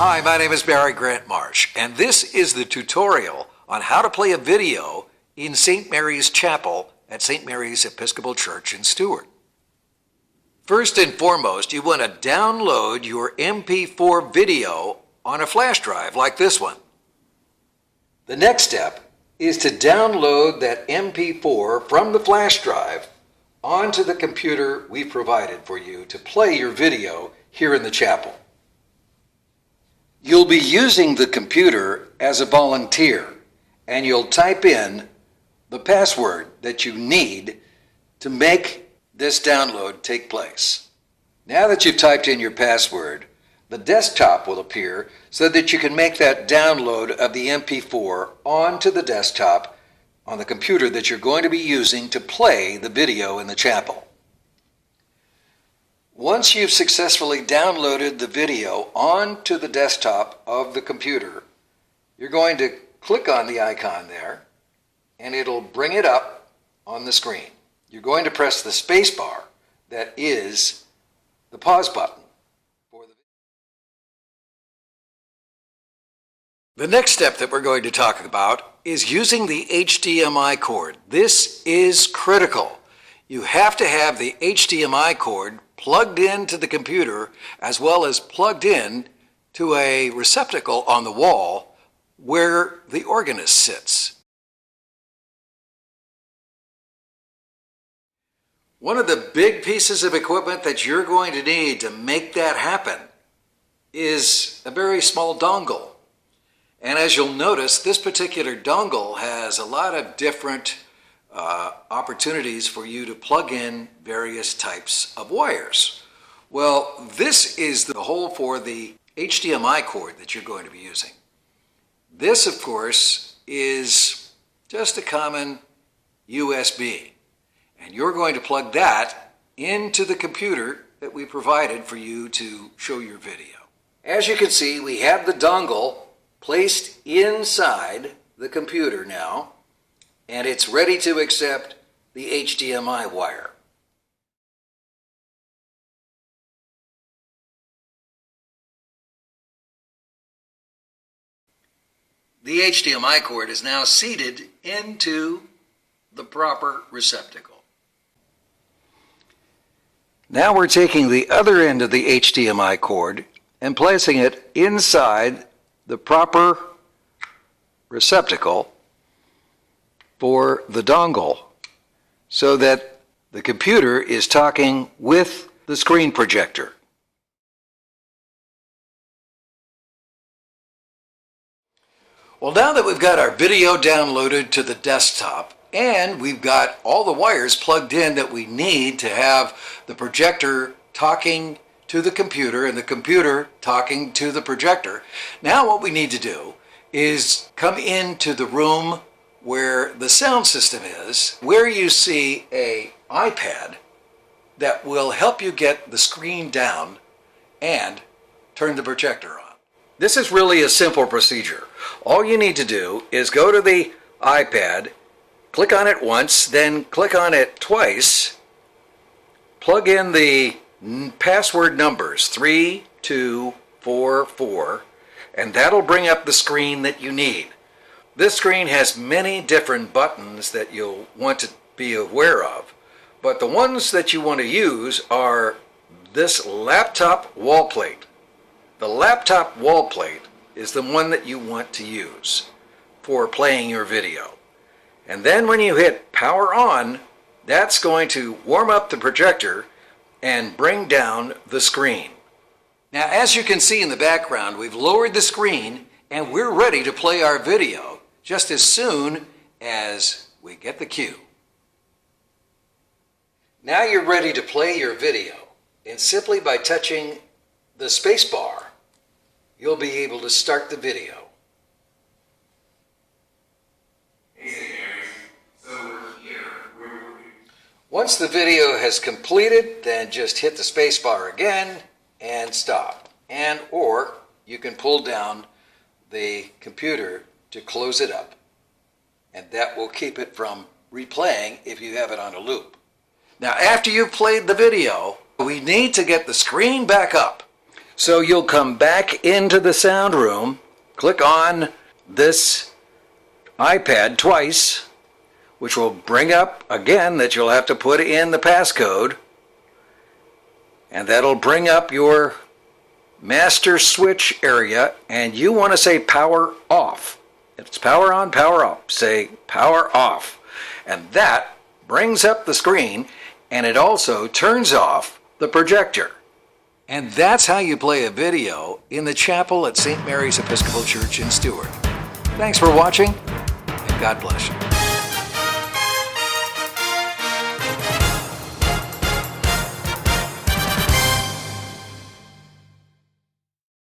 Hi, my name is Barry Grant Marsh, and this is the tutorial on how to play a video in St. Mary's Chapel at St. Mary's Episcopal Church in Stewart. First and foremost, you want to download your MP4 video on a flash drive like this one. The next step is to download that MP4 from the flash drive onto the computer we provided for you to play your video here in the chapel. You'll be using the computer as a volunteer, and you'll type in the password that you need to make this download take place. Now that you've typed in your password, the desktop will appear so that you can make that download of the MP4 onto the desktop on the computer that you're going to be using to play the video in the chapel. Once you've successfully downloaded the video onto the desktop of the computer, you're going to click on the icon there, and it'll bring it up on the screen. You're going to press the space bar that is the pause button for the video. The next step that we're going to talk about is using the HDMI cord. This is critical. You have to have the HDMI cord plugged into the computer as well as plugged in to a receptacle on the wall where the organist sits. One of the big pieces of equipment that you're going to need to make that happen is a very small dongle. And as you'll notice, this particular dongle has a lot of different opportunities for you to plug in various types of wires. Well, this is the hole for the HDMI cord that you're going to be using. This, of course, is just a common USB. And you're going to plug that into the computer that we provided for you to show your video. As you can see, we have the dongle placed inside the computer now, and it's ready to accept the HDMI wire. The HDMI cord is now seated into the proper receptacle. Now we're taking the other end of the HDMI cord and placing it inside the proper receptacle for the dongle so that the computer is talking with the screen projector. Well, now that we've got our video downloaded to the desktop and we've got all the wires plugged in that we need to have the projector talking to the computer and the computer talking to the projector, now what we need to do is come into the room where the sound system is, where you see an iPad that will help you get the screen down and turn the projector on. This is really a simple procedure. All you need to do is go to the iPad, click on it once, then click on it twice, plug in the password numbers 3244, and that'll bring up the screen that you need. This screen has many different buttons that you'll want to be aware of, but the ones that you want to use are this laptop wall plate. The laptop wall plate is the one that you want to use for playing your video. And then when you hit power on, that's going to warm up the projector and bring down the screen. Now, as you can see in the background, we've lowered the screen and we're ready to play our video just as soon as we get the cue. Now you're ready to play your video, and simply by touching the space bar, you'll be able to start the video. Once the video has completed, then just hit the space bar again and stop. Or you can pull down the computer to close it up. And that will keep it from replaying if you have it on a loop. Now, after you've played the video, we need to get the screen back up. So you'll come back into the sound room, click on this iPad twice, which will bring up again that you'll have to put in the passcode, and that'll bring up your master switch area, and you want to say power off. If it's power on, power off, say power off. And that brings up the screen, and it also turns off the projector. And that's how you play a video in the chapel at St. Mary's Episcopal Church in Stewart. Thanks for watching, and God bless you.